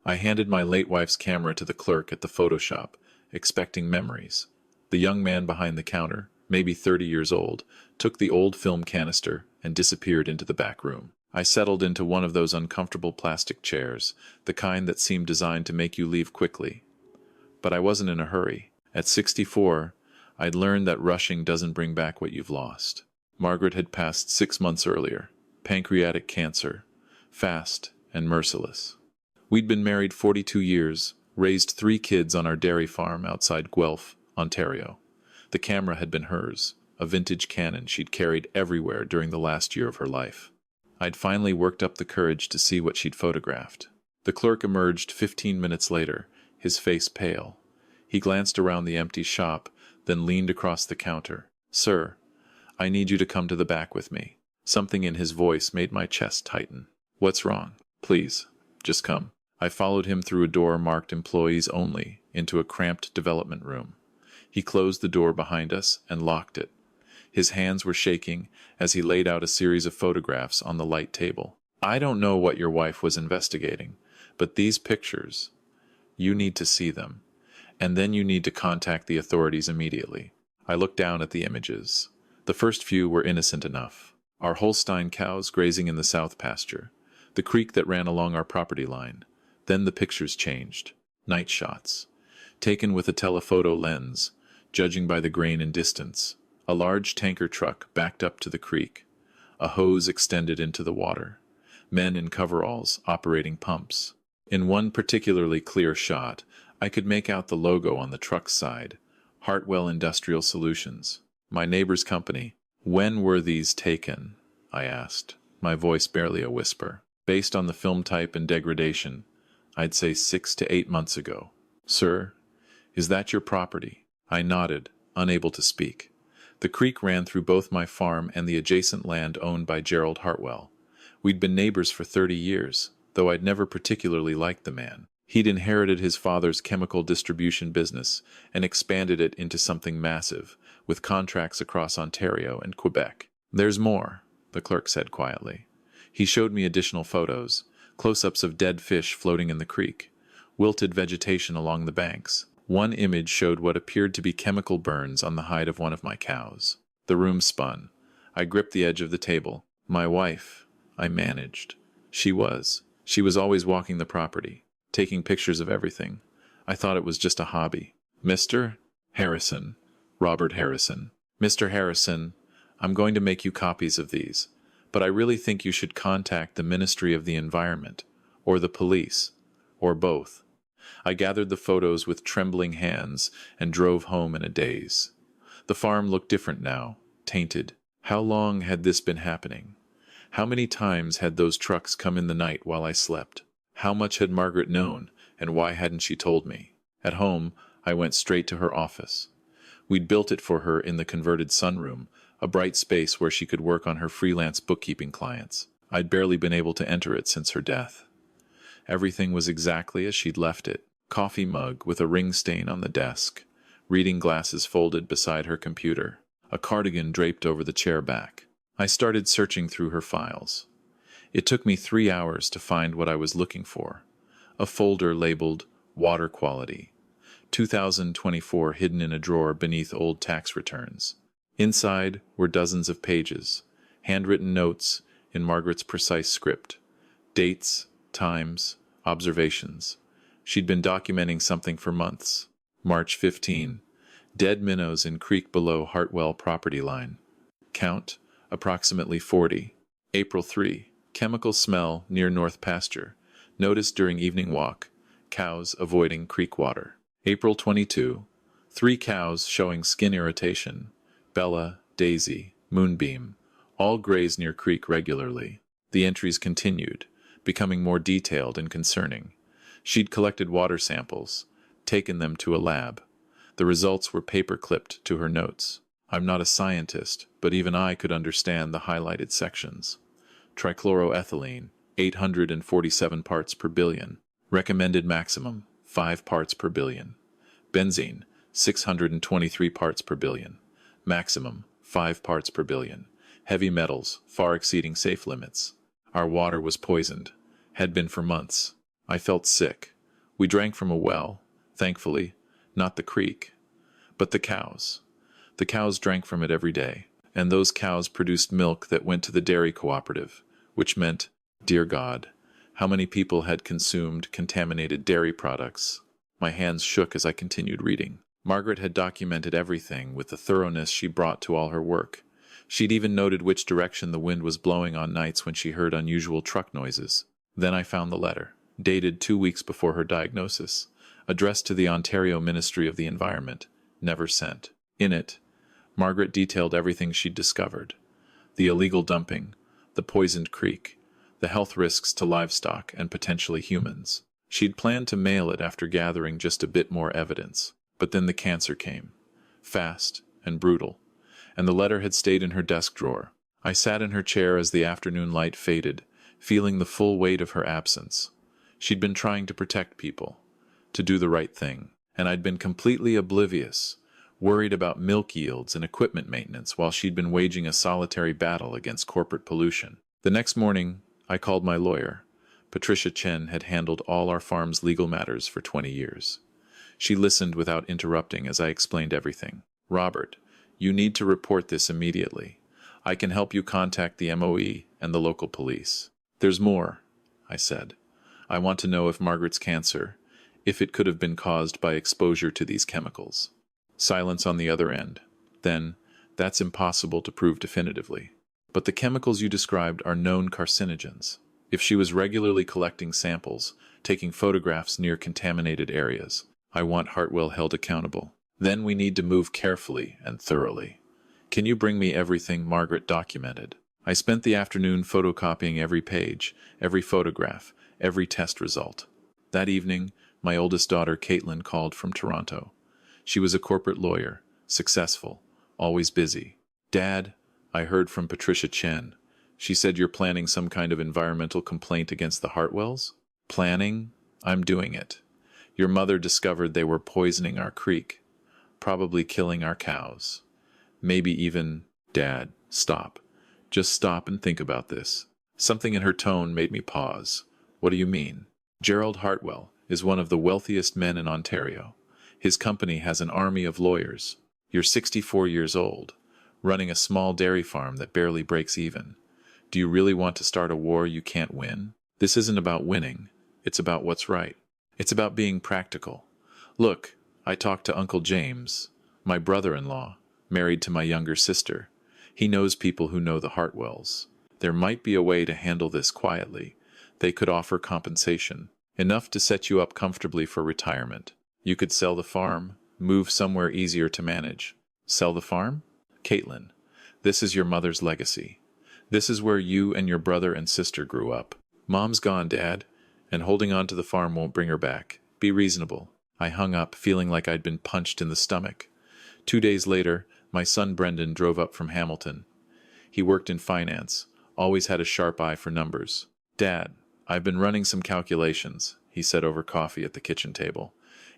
I handed my late wife's camera to the clerk at the photo shop, expecting memories. The young man behind the counter, maybe 30 years old, took the old film canister and disappeared into the back room. I settled into one of those uncomfortable plastic chairs, the kind that seemed designed to make you leave quickly. But I wasn't in a hurry. At 64, I'd learned that rushing doesn't bring back what you've lost. Margaret had passed 6 months earlier. Pancreatic cancer. Fast and merciless. We'd been married 42 years, raised 3 kids on our dairy farm outside Guelph, Ontario. The camera had been hers, a vintage Canon she'd carried everywhere during the last year of her life. I'd finally worked up the courage to see what she'd photographed. The clerk emerged 15 minutes later, his face pale. He glanced around the empty shop, then leaned across the counter. "Sir, I need you to come to the back with me." Something in his voice made my chest tighten. "What's wrong?" "Please, just come." I followed him through a door marked Employees Only into a cramped development room. He closed the door behind us and locked it. His hands were shaking as he laid out a series of photographs on the light table. "I don't know what your wife was investigating, but these pictures, you need to see them. And then you need to contact the authorities immediately." I looked down at the images. The first few were innocent enough. Our Holstein cows grazing in the south pasture. The creek that ran along our property line. Then the pictures changed. Night shots. Taken with a telephoto lens, judging by the grain and distance. A large tanker truck backed up to the creek. A hose extended into the water. Men in coveralls operating pumps. In one particularly clear shot, I could make out the logo on the truck's side. Hartwell Industrial Solutions. My neighbor's company. "When were these taken?" I asked, my voice barely a whisper. "Based on the film type and degradation, I'd say 6 to 8 months ago." "Sir, is that your property?" I nodded, unable to speak. The creek ran through both my farm and the adjacent land owned by Gerald Hartwell. We'd been neighbors for 30 years, though I'd never particularly liked the man. He'd inherited his father's chemical distribution business and expanded it into something massive, with contracts across Ontario and Quebec. "There's more," the clerk said quietly. He showed me additional photos, close-ups of dead fish floating in the creek, wilted vegetation along the banks. One image showed what appeared to be chemical burns on the hide of one of my cows. The room spun. I gripped the edge of the table. "My wife," I managed. She was always walking the property, taking pictures of everything. I thought it was just a hobby. "Mr. Harrison." Robert Harrison. "Mr. Harrison, I'm going to make you copies of these, but I really think you should contact the Ministry of the Environment, or the police, or both." I gathered the photos with trembling hands and drove home in a daze. The farm looked different now, tainted. How long had this been happening? How many times had those trucks come in the night while I slept? How much had Margaret known, and why hadn't she told me? At home, I went straight to her office. We'd built it for her in the converted sunroom, a bright space where she could work on her freelance bookkeeping clients. I'd barely been able to enter it since her death. Everything was exactly as she'd left it. Coffee mug with a ring stain on the desk, reading glasses folded beside her computer, a cardigan draped over the chair back. I started searching through her files. It took me 3 hours to find what I was looking for. A folder labeled Water Quality. 2024 hidden in a drawer beneath old tax returns. Inside were dozens of pages, handwritten notes in Margaret's precise script. Dates, times, observations. She'd been documenting something for months. March 15. Dead minnows in creek below Hartwell property line. Count, approximately 40. April 3. Chemical smell near North Pasture. Noticed during evening walk. Cows avoiding creek water. April 22. 3 cows showing skin irritation. Bella, Daisy, Moonbeam. All graze near creek regularly. The entries continued, becoming more detailed and concerning. She'd collected water samples, taken them to a lab. The results were paper-clipped to her notes. I'm not a scientist, but even I could understand the highlighted sections. Trichloroethylene, 847 parts per billion. Recommended maximum, 5 parts per billion. Benzene, 623 parts per billion. Maximum, 5 parts per billion. Heavy metals, far exceeding safe limits. Our water was poisoned. Had been for months. I felt sick, We drank from a well, thankfully, not the creek, but the cows. The cows drank from it every day, and those cows produced milk that went to the dairy cooperative, which meant, dear God, how many people had consumed contaminated dairy products? My hands shook as I continued reading. Margaret had documented everything with the thoroughness she brought to all her work. She'd even noted which direction the wind was blowing on nights when she heard unusual truck noises. Then I found the letter, dated 2 weeks before her diagnosis, addressed to the Ontario Ministry of the Environment, never sent. In it, Margaret detailed everything she'd discovered: the illegal dumping, the poisoned creek, the health risks to livestock and potentially humans. She'd planned to mail it after gathering just a bit more evidence, but then the cancer came, fast and brutal, and the letter had stayed in her desk drawer. I sat in her chair as the afternoon light faded, feeling the full weight of her absence. She'd been trying to protect people, to do the right thing, and I'd been completely oblivious, worried about milk yields and equipment maintenance while she'd been waging a solitary battle against corporate pollution. The next morning, I called my lawyer. Patricia Chen had handled all our farm's legal matters for 20 years. She listened without interrupting as I explained everything. Robert, you need to report this immediately. I can help you contact the MOE and the local police. There's more, I said. I want to know if Margaret's cancer, if it could have been caused by exposure to these chemicals. Silence on the other end. Then, that's impossible to prove definitively. But the chemicals you described are known carcinogens. If she was regularly collecting samples, taking photographs near contaminated areas, I want Hartwell held accountable. Then we need to move carefully and thoroughly. Can you bring me everything Margaret documented? I spent the afternoon photocopying every page, every photograph, every test result. That evening, my oldest daughter, Caitlin, called from Toronto. She was a corporate lawyer, successful, always busy. Dad, I heard from Patricia Chen. She said you're planning some kind of environmental complaint against the Hartwells? Planning? I'm doing it. Your mother discovered they were poisoning our creek, probably killing our cows. Maybe even... Dad, stop. Just stop and think about this. Something in her tone made me pause. What do you mean? Gerald Hartwell is one of the wealthiest men in Ontario. His company has an army of lawyers. You're 64 years old, running a small dairy farm that barely breaks even. Do you really want to start a war you can't win? This isn't about winning. It's about what's right. It's about being practical. Look, I talked to Uncle James, my brother-in-law, married to my younger sister. He knows people who know the Hartwells. There might be a way to handle this quietly. They could offer compensation, enough to set you up comfortably for retirement. You could sell the farm, move somewhere easier to manage. Sell the farm? Caitlin, this is your mother's legacy. This is where you and your brother and sister grew up. Mom's gone, Dad, and holding on to the farm won't bring her back. Be reasonable. I hung up, feeling like I'd been punched in the stomach. 2 days later, my son Brendan drove up from Hamilton. He worked in finance, always had a sharp eye for numbers. Dad, I've been running some calculations, he said over coffee at the kitchen table.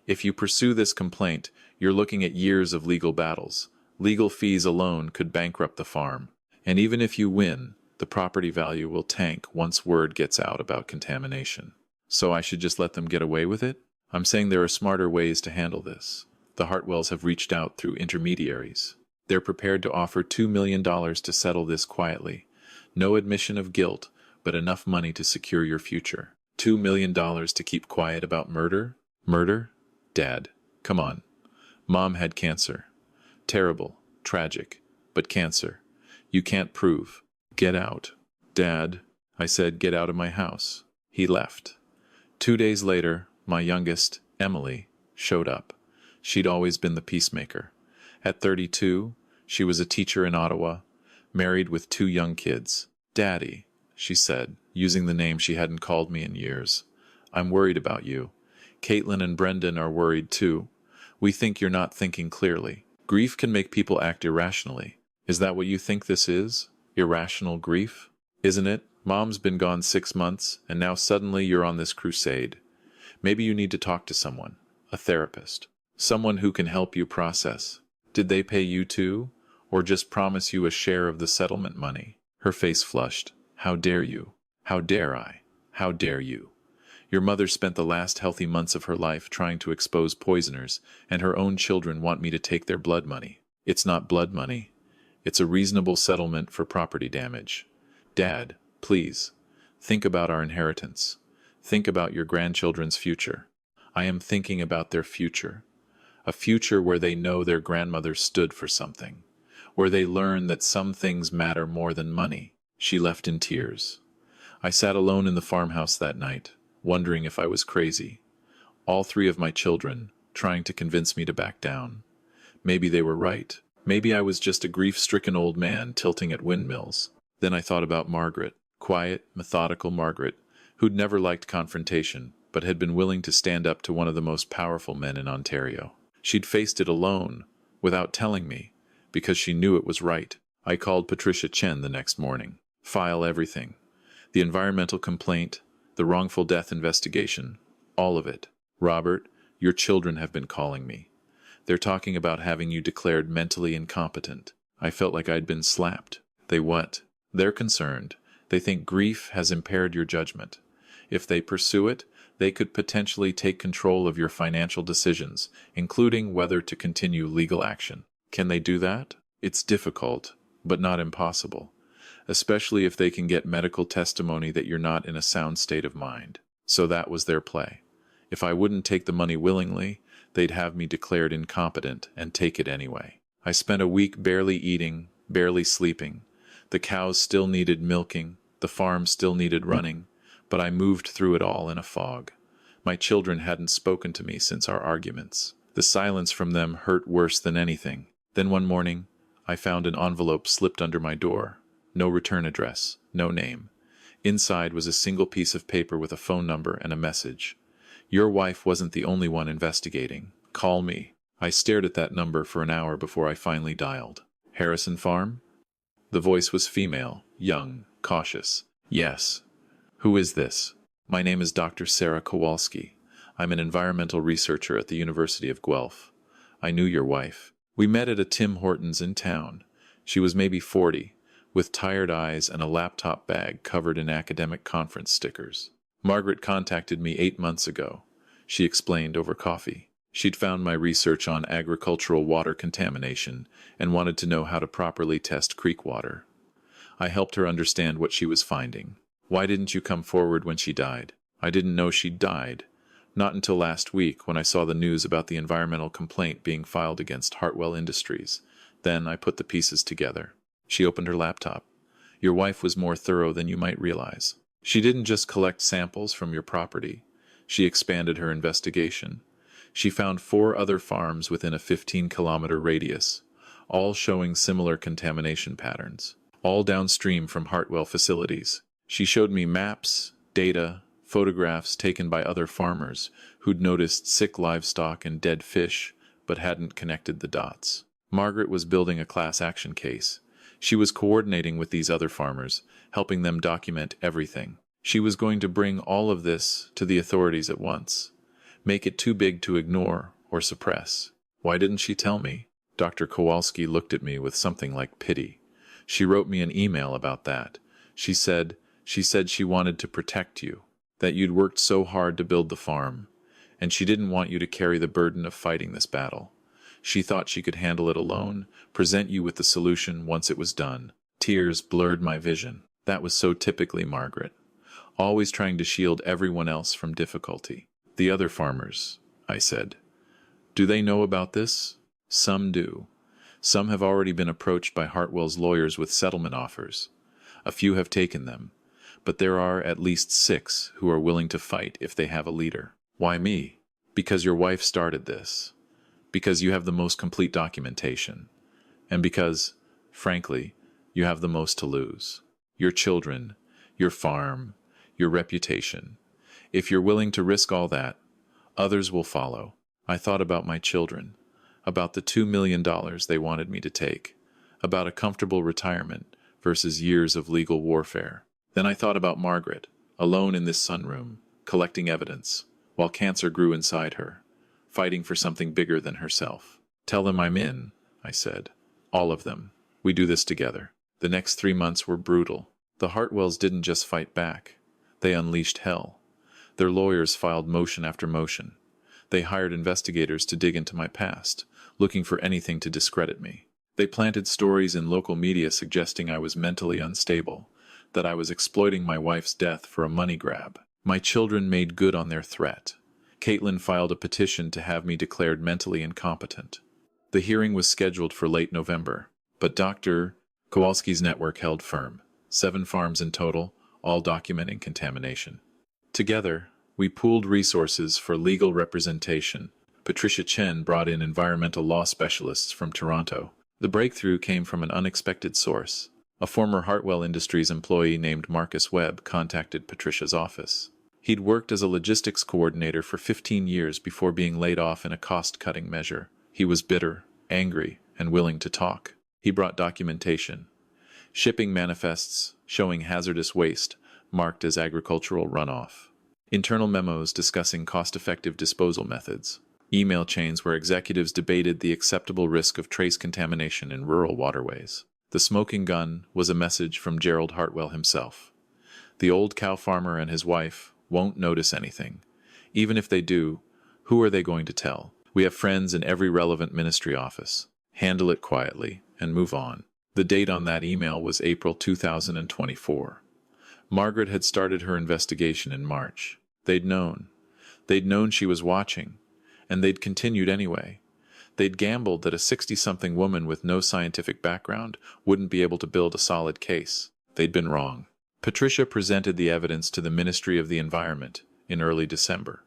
If you pursue this complaint, you're looking at years of legal battles. Legal fees alone could bankrupt the farm. And even if you win, the property value will tank once word gets out about contamination. So I should just let them get away with it? I'm saying there are smarter ways to handle this. The Hartwells have reached out through intermediaries. They're prepared to offer $2 million to settle this quietly. No admission of guilt, but enough money to secure your future. $2 million to keep quiet about murder? Murder? Dad, come on. Mom had cancer. Terrible, tragic, but cancer. You can't prove. Get out. Dad, I said, get out of my house. He left. 2 days later, my youngest, Emily, showed up. She'd always been the peacemaker. At 32, she was a teacher in Ottawa, married with 2 young kids. Daddy, she said, using the name she hadn't called me in years. I'm worried about you. Caitlin and Brendan are worried too. We think you're not thinking clearly. Grief can make people act irrationally. Is that what you think this is? Irrational grief? Isn't it? Mom's been gone 6 months, and now suddenly you're on this crusade. Maybe you need to talk to someone, a therapist, someone who can help you process. Did they pay you too, or just promise you a share of the settlement money? Her face flushed. How dare you? How dare I? How dare you? Your mother spent the last healthy months of her life trying to expose poisoners, and her own children want me to take their blood money. It's not blood money. It's a reasonable settlement for property damage. Dad, please, think about our inheritance. Think about your grandchildren's future. I am thinking about their future. A future where they know their grandmother stood for something, where they learn that some things matter more than money. She left in tears. I sat alone in the farmhouse that night, wondering if I was crazy. All three of my children, trying to convince me to back down. Maybe they were right. Maybe I was just a grief-stricken old man tilting at windmills. Then I thought about Margaret, quiet, methodical Margaret, who'd never liked confrontation, but had been willing to stand up to one of the most powerful men in Ontario. She'd faced it alone, without telling me, because she knew it was right. I called Patricia Chen the next morning. File everything. The environmental complaint, the wrongful death investigation, all of it. Robert, your children have been calling me. They're talking about having you declared mentally incompetent. I felt like I'd been slapped. They what? They're concerned. They think grief has impaired your judgment. If they pursue it, they could potentially take control of your financial decisions, including whether to continue legal action. Can they do that? It's difficult, but not impossible, especially if they can get medical testimony that you're not in a sound state of mind. So that was their play. If I wouldn't take the money willingly, they'd have me declared incompetent and take it anyway. I spent a week barely eating, barely sleeping. The cows still needed milking, the farm still needed running, but I moved through it all in a fog. My children hadn't spoken to me since our arguments. The silence from them hurt worse than anything. Then one morning, I found an envelope slipped under my door. No return address, no name. Inside was a single piece of paper with a phone number and a message. Your wife wasn't the only one investigating. Call me. I stared at that number for an hour before I finally dialed. Harrison Farm? The voice was female, young, cautious. Yes. Who is this? My name is Dr. Sarah Kowalski. I'm an environmental researcher at the University of Guelph. I knew your wife. We met at a Tim Hortons in town. She was maybe 40, with tired eyes and a laptop bag covered in academic conference stickers. Margaret contacted me 8 months ago, she explained over coffee. She'd found my research on agricultural water contamination and wanted to know how to properly test creek water. I helped her understand what she was finding. Why didn't you come forward when she died? I didn't know she'd died. Not until last week when I saw the news about the environmental complaint being filed against Hartwell Industries. Then I put the pieces together. She opened her laptop. Your wife was more thorough than you might realize. She didn't just collect samples from your property. She expanded her investigation. She found 4 other farms within a 15-kilometer radius, all showing similar contamination patterns, all downstream from Hartwell facilities. She showed me maps, data, photographs taken by other farmers who'd noticed sick livestock and dead fish, but hadn't connected the dots. Margaret was building a class action case. She was coordinating with these other farmers, helping them document everything. She was going to bring all of this to the authorities at once, make it too big to ignore or suppress. Why didn't she tell me? Dr. Kowalski looked at me with something like pity. She wrote me an email about that. She said she wanted to protect you, that you'd worked so hard to build the farm, and she didn't want you to carry the burden of fighting this battle. She thought she could handle it alone, present you with the solution once it was done. Tears blurred my vision. That was so typically Margaret, always trying to shield everyone else from difficulty. The other farmers, I said. Do they know about this? Some do. Some have already been approached by Hartwell's lawyers with settlement offers. A few have taken them, but there are at least 6 who are willing to fight if they have a leader. Why me? Because your wife started this. Because you have the most complete documentation. And because, frankly, you have the most to lose. Your children, your farm, your reputation. If you're willing to risk all that, others will follow. I thought about my children, about the $2 million they wanted me to take, about a comfortable retirement versus years of legal warfare. Then I thought about Margaret, alone in this sunroom, collecting evidence, while cancer grew inside her, fighting for something bigger than herself. Tell them I'm in, I said. All of them. We do this together. The next 3 months were brutal. The Hartwells didn't just fight back. They unleashed hell. Their lawyers filed motion after motion. They hired investigators to dig into my past, looking for anything to discredit me. They planted stories in local media suggesting I was mentally unstable, that I was exploiting my wife's death for a money grab. My children made good on their threat. Caitlin filed a petition to have me declared mentally incompetent. The hearing was scheduled for late November, but Dr. Kowalski's network held firm. 7 farms in total, all documenting contamination. Together, we pooled resources for legal representation. Patricia Chen brought in environmental law specialists from Toronto. The breakthrough came from an unexpected source. A former Hartwell Industries employee named Marcus Webb contacted Patricia's office. He'd worked as a logistics coordinator for 15 years before being laid off in a cost-cutting measure. He was bitter, angry, and willing to talk. He brought documentation. Shipping manifests showing hazardous waste marked as agricultural runoff. Internal memos discussing cost-effective disposal methods. Email chains where executives debated the acceptable risk of trace contamination in rural waterways. The smoking gun was a message from Gerald Hartwell himself. The old cow farmer and his wife won't notice anything. Even if they do, who are they going to tell? We have friends in every relevant ministry office. Handle it quietly and move on. The date on that email was April 2024. Margaret had started her investigation in March. They'd known. They'd known she was watching, and they'd continued anyway. They'd gambled that a 60-something woman with no scientific background wouldn't be able to build a solid case. They'd been wrong. Patricia presented the evidence to the Ministry of the Environment in early December.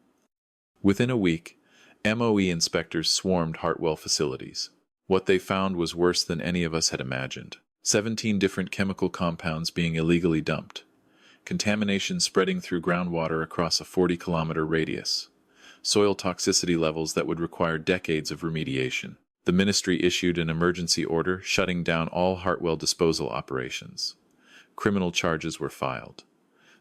Within a week, MOE inspectors swarmed Hartwell facilities. What they found was worse than any of us had imagined. 17 different chemical compounds being illegally dumped. Contamination spreading through groundwater across a 40-kilometer radius. Soil toxicity levels that would require decades of remediation. The ministry issued an emergency order shutting down all Hartwell disposal operations. Criminal charges were filed.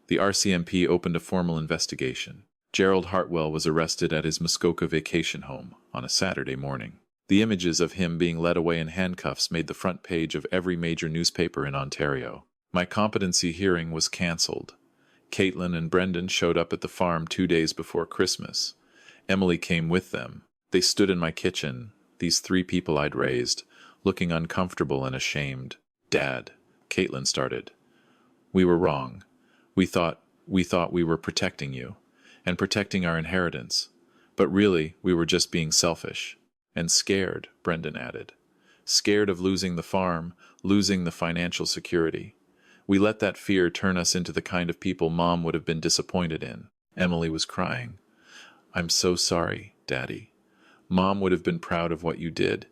The RCMP opened a formal investigation. Gerald Hartwell was arrested at his Muskoka vacation home on a Saturday morning. The images of him being led away in handcuffs made the front page of every major newspaper in Ontario. My competency hearing was cancelled. Caitlin and Brendan showed up at the farm 2 days before Christmas. Emily came with them. They stood in my kitchen, these 3 people I'd raised, looking uncomfortable and ashamed. "Dad," Caitlin started. "We were wrong. We thought we were protecting you, and protecting our inheritance. But really, we were just being selfish. And scared," Brendan added. "Scared of losing the farm, losing the financial security. We let that fear turn us into the kind of people Mom would have been disappointed in." Emily was crying. "I'm so sorry, Daddy. Mom would have been proud of what you did,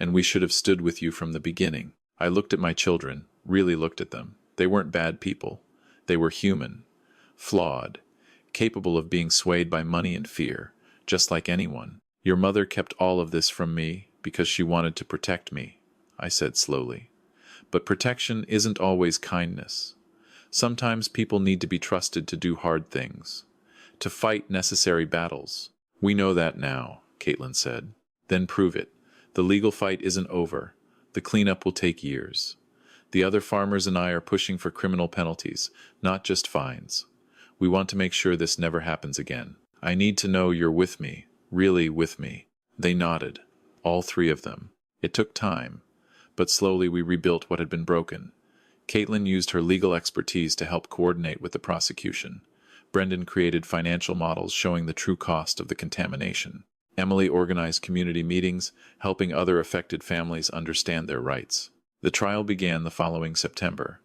and we should have stood with you from the beginning." I looked at my children, really looked at them. They weren't bad people. They were human, flawed, capable of being swayed by money and fear, just like anyone. "Your mother kept all of this from me because she wanted to protect me," I said slowly. "But protection isn't always kindness. Sometimes people need to be trusted to do hard things, to fight necessary battles." "We know that now," Caitlin said. "Then prove it. The legal fight isn't over. The cleanup will take years. The other farmers and I are pushing for criminal penalties, not just fines. We want to make sure this never happens again. I need to know you're with me, really with me." They nodded, all 3 of them. It took time, but slowly we rebuilt what had been broken. Caitlin used her legal expertise to help coordinate with the prosecution. Brendan created financial models showing the true cost of the contamination. Emily organized community meetings, helping other affected families understand their rights. The trial began the following September.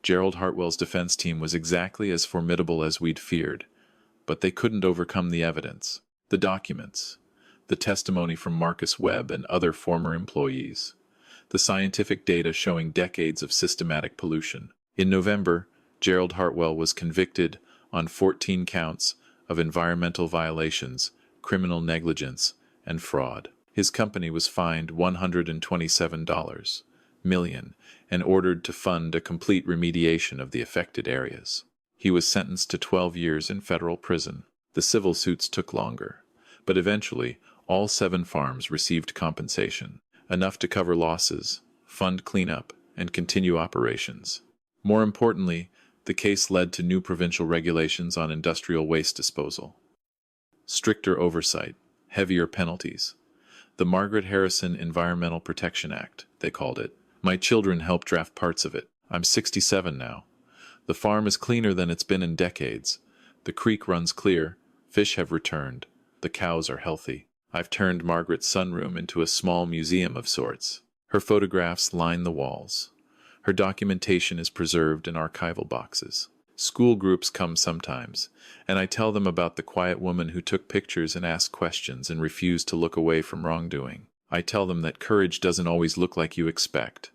Gerald Hartwell's defense team was exactly as formidable as we'd feared, but they couldn't overcome the evidence, the documents, the testimony from Marcus Webb and other former employees, the scientific data showing decades of systematic pollution. In November, Gerald Hartwell was convicted on 14 counts of environmental violations, criminal negligence, and fraud. His company was fined $127 million and ordered to fund a complete remediation of the affected areas. He was sentenced to 12 years in federal prison. The civil suits took longer, but eventually all 7 farms received compensation, enough to cover losses, fund cleanup, and continue operations. More importantly, The case led to new provincial regulations on industrial waste disposal. Stricter oversight, heavier penalties. The Margaret Harrison Environmental Protection Act, they called it. My children helped draft parts of it. I'm 67 now. The farm is cleaner than it's been in decades. The creek runs clear. Fish have returned. The cows are healthy. I've turned Margaret's sunroom into a small museum of sorts. Her photographs line the walls. Her documentation is preserved in archival boxes. School groups come sometimes, and I tell them about the quiet woman who took pictures and asked questions and refused to look away from wrongdoing. I tell them that courage doesn't always look like you expect.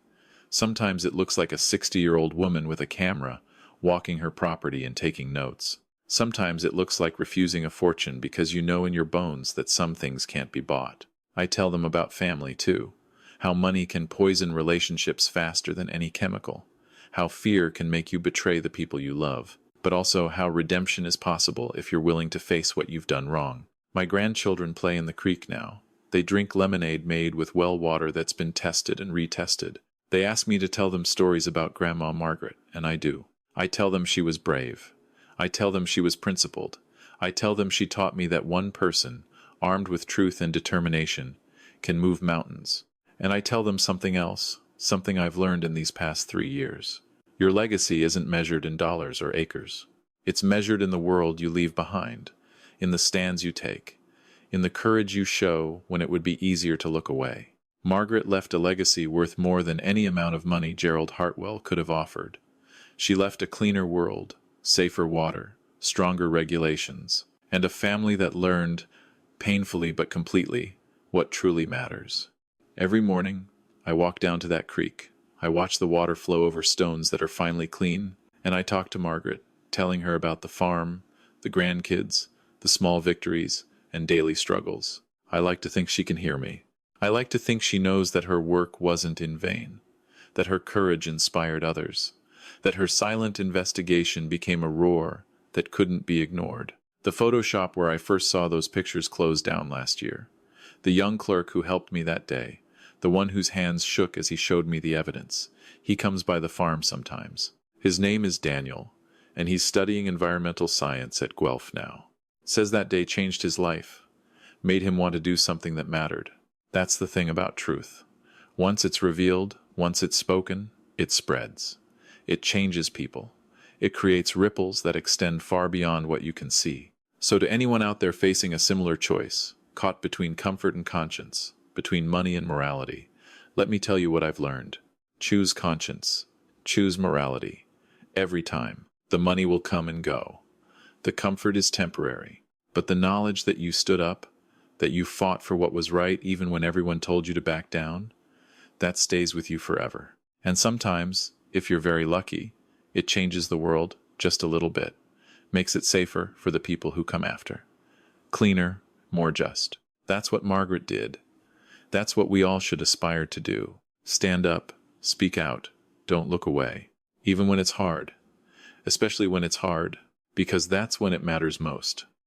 Sometimes it looks like a 60-year-old woman with a camera, walking her property and taking notes. Sometimes it looks like refusing a fortune because you know in your bones that some things can't be bought. I tell them about family, too. How money can poison relationships faster than any chemical. How fear can make you betray the people you love. But also how redemption is possible if you're willing to face what you've done wrong. My grandchildren play in the creek now. They drink lemonade made with well water that's been tested and retested. They ask me to tell them stories about Grandma Margaret, and I do. I tell them she was brave. I tell them she was principled. I tell them she taught me that one person, armed with truth and determination, can move mountains. And I tell them something else, something I've learned in these past 3 years. Your legacy isn't measured in dollars or acres. It's measured in the world you leave behind, in the stands you take, in the courage you show when it would be easier to look away. Margaret left a legacy worth more than any amount of money Gerald Hartwell could have offered. She left a cleaner world, safer water, stronger regulations, and a family that learned, painfully but completely, what truly matters. Every morning, I walk down to that creek. I watch the water flow over stones that are finally clean, and I talk to Margaret, telling her about the farm, the grandkids, the small victories, and daily struggles. I like to think she can hear me. I like to think she knows that her work wasn't in vain, that her courage inspired others, that her silent investigation became a roar that couldn't be ignored. The photo shop where I first saw those pictures closed down last year. The young clerk who helped me that day, the one whose hands shook as he showed me the evidence. He comes by the farm sometimes. His name is Daniel, and he's studying environmental science at Guelph now. Says that day changed his life, made him want to do something that mattered. That's the thing about truth. Once it's revealed, once it's spoken, it spreads. It changes people. It creates ripples that extend far beyond what you can see. So to anyone out there facing a similar choice, caught between comfort and conscience, between money and morality, let me tell you what I've learned. Choose conscience. Choose morality. Every time. The money will come and go. The comfort is temporary. But the knowledge that you stood up, that you fought for what was right even when everyone told you to back down, that stays with you forever. And sometimes, if you're very lucky, it changes the world just a little bit, makes it safer for the people who come after. Cleaner, more just. That's what Margaret did. That's what we all should aspire to do. Stand up, speak out, don't look away. Even when it's hard. Especially when it's hard, because that's when it matters most.